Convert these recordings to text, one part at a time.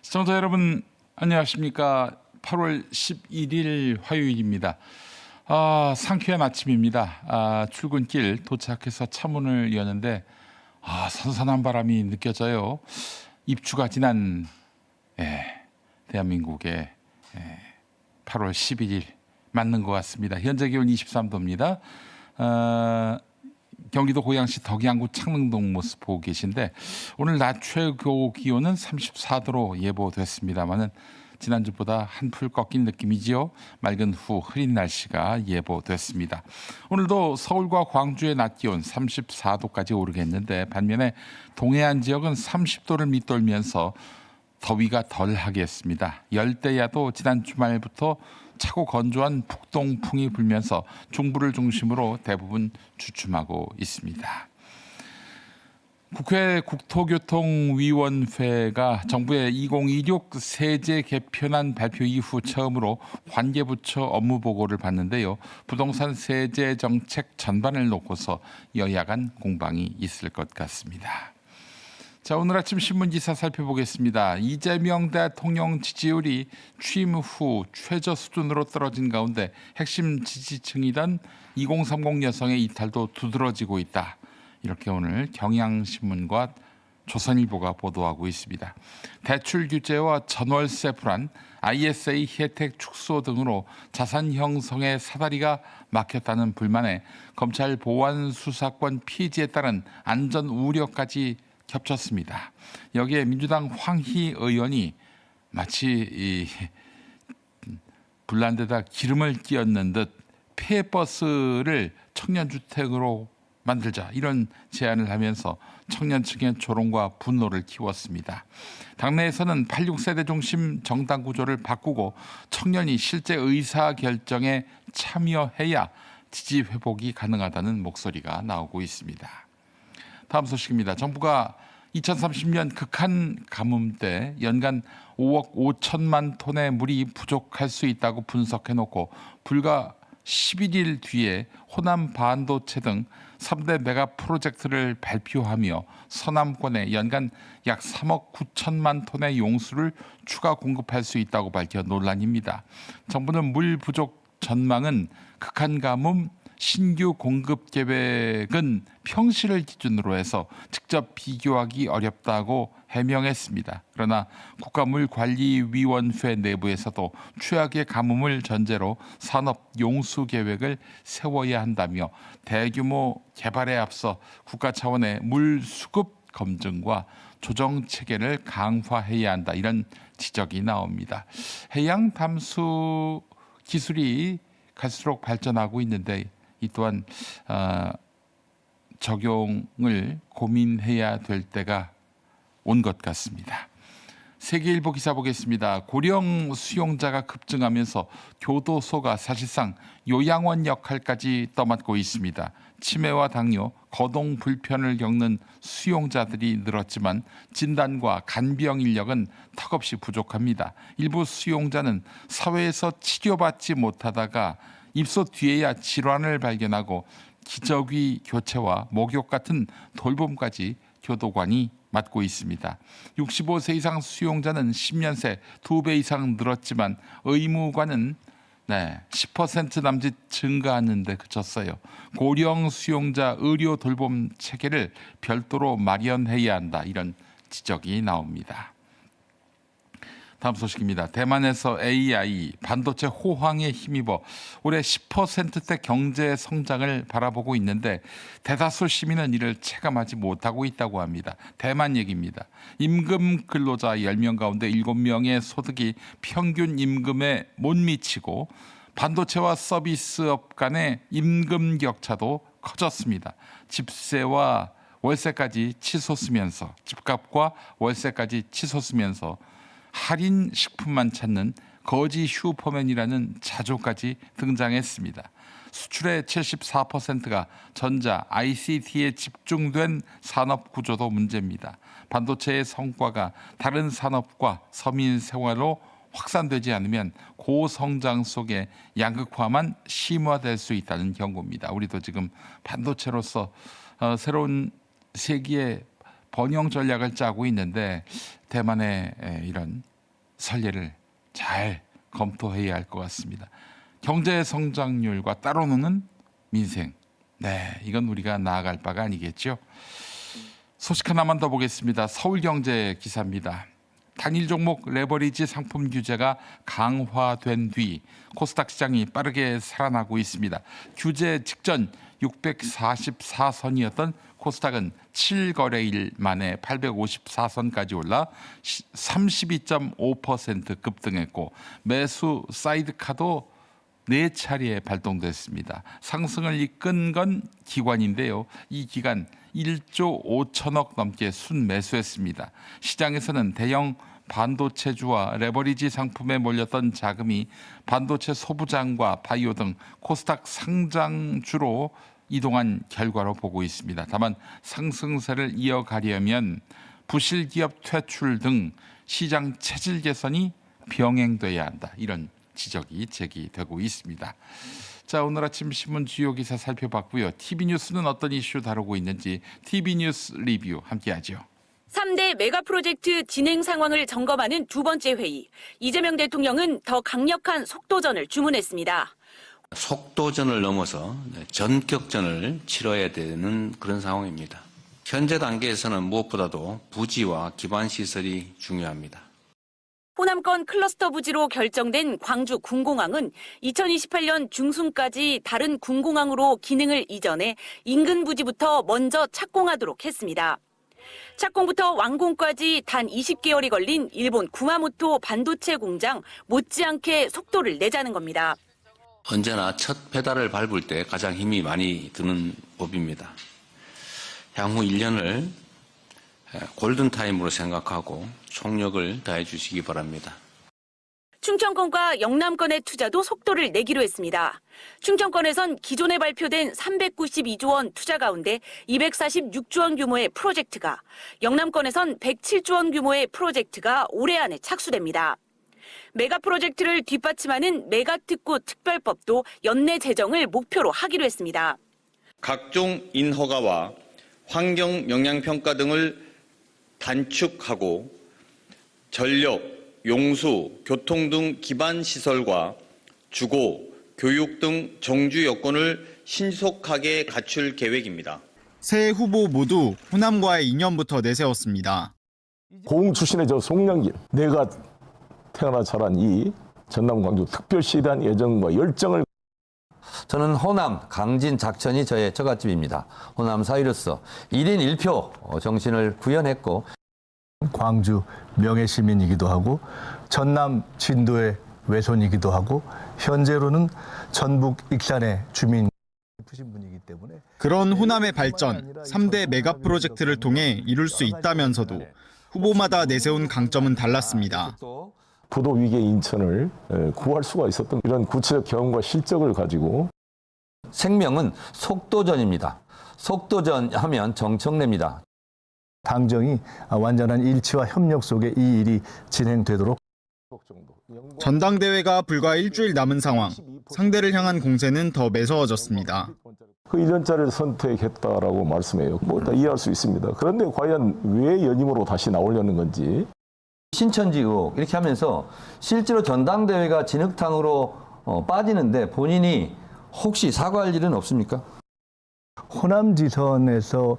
시청자 여러분 안녕하십니까? 8월 11일 화요일입니다. 상쾌한 아침입니다. 출근길 도착해서 차문을 여는데 선선한 바람이 느껴져요. 입추가 지난 대한민국의 8월 11일 맞는 것 같습니다. 현재 기온 23도입니다. 경기도 고양시 덕양구 창릉동 모습 보고 계신데 오늘 낮 최고 기온은 34도로 예보됐습니다만은 지난주보다 한풀 꺾인 느낌이지요. 맑은 후 흐린 날씨가 예보됐습니다. 오늘도 서울과 광주의 낮 기온 34도까지 오르겠는데 반면에 동해안 지역은 30도를 밑돌면서 더위가 덜하겠습니다. 열대야도 지난 주말부터 차고 건조한 북동풍이 불면서 중부를 중심으로 대부분 주춤하고 있습니다. 국회 국토교통위원회가 정부의 2026 세제 개편안 발표 이후 처음으로 관계부처 업무 보고를 받는데요. 부동산 세제 정책 전반을 놓고서 여야 간 공방이 있을 것 같습니다. 자, 오늘 아침 신문 기사 살펴보겠습니다. 이재명 대통령 지지율이 취임 후 최저 수준으로 떨어진 가운데 핵심 지지층이던 2030 여성의 이탈도 두드러지고 있다. 이렇게 오늘 경향신문과 조선일보가 보도하고 있습니다. 대출 규제와 전월세 불안, ISA 혜택 축소 등으로 자산 형성의 사다리가 막혔다는 불만에 검찰 보안 수사권 폐지에 따른 안전 우려까지 겹쳤습니다. 여기에 민주당 황희 의원이 마치 불난데다 기름을 끼얹는 듯 폐버스를 청년주택으로 만들자 이런 제안을 하면서 청년층의 조롱과 분노를 키웠습니다. 당내에서는 86세대 중심 정당 구조를 바꾸고 청년이 실제 의사결정에 참여해야 지지 회복이 가능하다는 목소리가 나오고 있습니다. 다음 소식입니다. 정부가 2030년 극한 가뭄 때 연간 5억 5천만 톤의 물이 부족할 수 있다고 분석해놓고 불과 11일 뒤에 호남 반도체 등 3대 메가 프로젝트를 발표하며 서남권에 연간 약 3억 9천만 톤의 용수를 추가 공급할 수 있다고 밝혀 논란입니다. 정부는 물 부족 전망은 극한 가뭄 신규 공급 계획은 평시를 기준으로 해서 직접 비교하기 어렵다고 해명했습니다. 그러나 국가물관리위원회 내부에서도 최악의 가뭄을 전제로 산업 용수 계획을 세워야 한다며 대규모 개발에 앞서 국가 차원의 물 수급 검증과 조정 체계를 강화해야 한다. 이런 지적이 나옵니다. 해양 담수 기술이 갈수록 발전하고 있는데 이 또한 적용을 고민해야 될 때가 온 것 같습니다. 세계일보 기사 보겠습니다. 고령 수용자가 급증하면서 교도소가 사실상 요양원 역할까지 떠맡고 있습니다. 치매와 당뇨, 거동 불편을 겪는 수용자들이 늘었지만 진단과 간병 인력은 턱없이 부족합니다. 일부 수용자는 사회에서 치료받지 못하다가 입소 뒤에야 질환을 발견하고 기저귀 교체와 목욕 같은 돌봄까지 교도관이 맡고 있습니다. 65세 이상 수용자는 10년 새 2배 이상 늘었지만 의무관은 10% 남짓 증가하는 데 그쳤어요. 고령 수용자 의료 돌봄 체계를 별도로 마련해야 한다. 이런 지적이 나옵니다. 다음 소식입니다. 대만에서 AI 반도체 호황에 힘입어 올해 10%대 경제 성장을 바라보고 있는데 대다수 시민은 이를 체감하지 못하고 있다고 합니다. 대만 얘기입니다. 임금 근로자 10명 가운데 7명의 소득이 평균 임금에 못 미치고 반도체와 서비스업 간의 임금 격차도 커졌습니다. 집세와 월세까지 치솟으면서 집값과 월세까지 치솟으면서 할인 식품만 찾는 거지 슈퍼맨이라는 자조까지 등장했습니다. 수출의 74%가 전자, ICT에 집중된 산업 구조도 문제입니다. 반도체의 성과가 다른 산업과 서민 생활로 확산되지 않으면 고성장 속에 양극화만 심화될 수 있다는 경고입니다. 우리도 지금 반도체로서 새로운 세기의 번영 전략을 짜고 있는데 대만의 이런 설례를 잘 검토해야 할 것 같습니다. 경제 성장률과 따로 노는 민생. 네, 이건 우리가 나아갈 바가 아니겠죠. 소식 하나만 더 보겠습니다. 서울경제 기사입니다. 단일 종목 레버리지 상품 규제가 강화된 뒤 코스닥 시장이 빠르게 살아나고 있습니다. 규제 직전 644선이었던 코스닥은 7거래일 만에 854선까지 올라 32.5% 급등했고 매수 사이드카도 4차례에 발동됐습니다. 상승을 이끈 건 기관인데요. 이 기간 1조 5천억 넘게 순매수했습니다. 시장에서는 대형 반도체주와 레버리지 상품에 몰렸던 자금이 반도체 소부장과 바이오 등 코스닥 상장주로 이동한 결과로 보고 있습니다. 다만 상승세를 이어가려면 부실 기업 퇴출 등 시장 체질 개선이 병행돼야 한다. 이런 지적이 제기되고 있습니다. 자, 오늘 아침 신문 주요 기사 살펴봤고요. TV뉴스는 어떤 이슈 다루고 있는지 TV뉴스 리뷰 함께하죠. 3대 메가 프로젝트 진행 상황을 점검하는 두 번째 회의. 이재명 대통령은 더 강력한 속도전을 주문했습니다. 속도전을 넘어서 전격전을 치러야 되는 그런 상황입니다. 현재 단계에서는 무엇보다도 부지와 기반 시설이 중요합니다. 호남권 클러스터 부지로 결정된 광주 군공항은 2028년 중순까지 다른 군공항으로 기능을 이전해 인근 부지부터 먼저 착공하도록 했습니다. 착공부터 완공까지 단 20개월이 걸린 일본 구마모토 반도체 공장 못지않게 속도를 내자는 겁니다. 언제나 첫 페달을 밟을 때 가장 힘이 많이 드는 법입니다. 향후 1년을 골든타임으로 생각하고 총력을 다해 주시기 바랍니다. 충청권과 영남권의 투자도 속도를 내기로 했습니다. 충청권에선 기존에 발표된 392조 원 투자 가운데 246조 원 규모의 프로젝트가, 영남권에선 107조 원 규모의 프로젝트가 올해 안에 착수됩니다. 메가 프로젝트를 뒷받침하는 메가특구 특별법도 연내 제정을 목표로 하기로 했습니다. 각종 인허가와 환경 영향평가 등을 단축하고 전력, 용수, 교통 등 기반 시설과 주거, 교육 등 정주 여건을 신속하게 갖출 계획입니다. 새 후보 모두 호남과의 인연부터 내세웠습니다. 고흥 출신의 저 송영길, 내가 태어나 자란 이 전남 광주 특별시에 대한 애정과 열정을 저는 호남, 강진, 작천이 저의 처갓집입니다. 호남 사위로서 1인 1표 정신을 구현했고 광주 명예시민이기도 하고 전남 진도의 외손이기도 하고 현재로는 전북 익산의 주민 싶으신 분이기 때문에 그런 호남의 발전, 3대 메가 프로젝트를 통해 이룰 수 있다면서도 후보마다 내세운 강점은 달랐습니다. 부도 위기의 인천을 구할 수가 있었던 이런 구체적 경험과 실적을 가지고 생명은 속도전입니다. 속도전 하면 정청래입니다. 당정이 완전한 일치와 협력 속에 이 일이 진행되도록. 전당대회가 불과 일주일 남은 상황, 상대를 향한 공세는 더 매서워졌습니다. 그 1년짜리를 선택했다라고 말씀해요. 뭐 다 이해할 수 있습니다. 그런데 과연 왜 연임으로 다시 나오려는 건지. 신천지 의혹 이렇게 하면서 실제로 전당대회가 진흙탕으로 빠지는데 본인이 혹시 사과할 일은 없습니까? 호남지선에서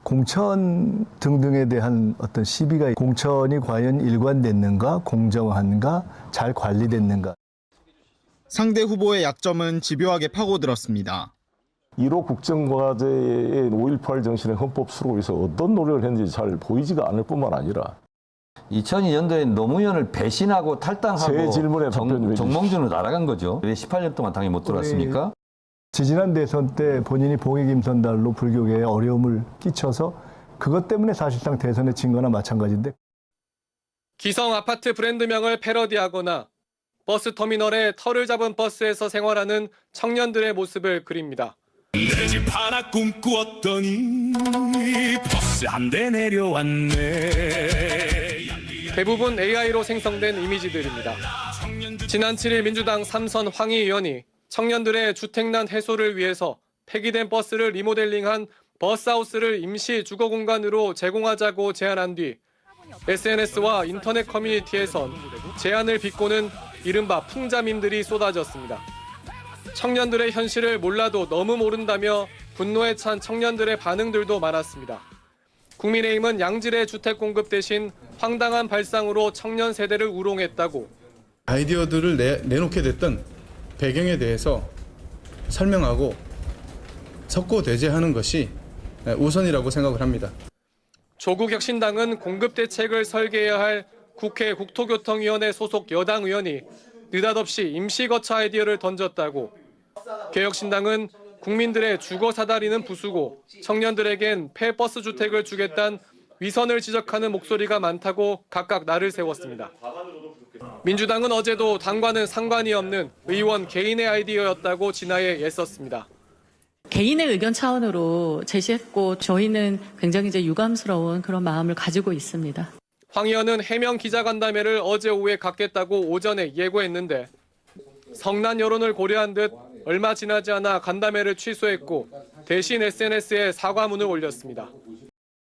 공천 등등에 대한 어떤 시비가 공천이 과연 일관됐는가, 공정한가, 잘 관리됐는가. 상대 후보의 약점은 집요하게 파고들었습니다. 1호 국정과제의 5.18 정신의 헌법 수록을 위해서 어떤 노력을 했는지 잘 보이지가 않을 뿐만 아니라 2002년도에 노무현을 배신하고 탈당하고 제 질문에 정몽준으로 날아간 거죠. 왜 18년 동안 당에 못 들어왔습니까? 지지난 대선 때 본인이 봉익임 선달로 불교계에 어려움을 끼쳐서 그것 때문에 사실상 대선에 진 거나 마찬가지인데. 기성 아파트 브랜드명을 패러디하거나 버스터미널에 털을 잡은 버스에서 생활하는 청년들의 모습을 그립니다. 내 집 하나 꿈꾸었더니 버스 한 대 내려왔네. 대부분 AI로 생성된 이미지들입니다. 지난 7일 민주당 3선 황희 의원이 청년들의 주택난 해소를 위해서 폐기된 버스를 리모델링한 버스하우스를 임시 주거 공간으로 제공하자고 제안한 뒤 SNS와 인터넷 커뮤니티에선 제안을 비꼬는 이른바 풍자밈들이 쏟아졌습니다. 청년들의 현실을 몰라도 너무 모른다며 분노에 찬 청년들의 반응들도 많았습니다. 국민의힘은 양질의 주택 공급 대신 황당한 발상으로 청년 세대를 우롱했다고 아이디어들을 내놓게 됐던 배경에 대해서 설명하고 석고대죄하는 것이 우선이라고 생각을 합니다. 조국 혁신당은 공급 대책을 설계해야 할 국회 국토교통위원회 소속 여당 의원이 느닷없이 임시거처 아이디어를 던졌다고, 개혁신당은 국민들의 주거 사다리는 부수고 청년들에겐 폐버스 주택을 주겠다는 위선을 지적하는 목소리가 많다고 각각 날을 세웠습니다. 민주당은 어제도 당과는 상관이 없는 의원 개인의 아이디어였다고 진화에 애썼습니다. 개인의 의견 차원으로 제시했고 저희는 굉장히 이제 유감스러운 그런 마음을 가지고 있습니다. 황 의원은 해명 기자간담회를 어제 오후에 갖겠다고 오전에 예고했는데 성난 여론을 고려한 듯 얼마 지나지 않아 간담회를 취소했고 대신 SNS에 사과문을 올렸습니다.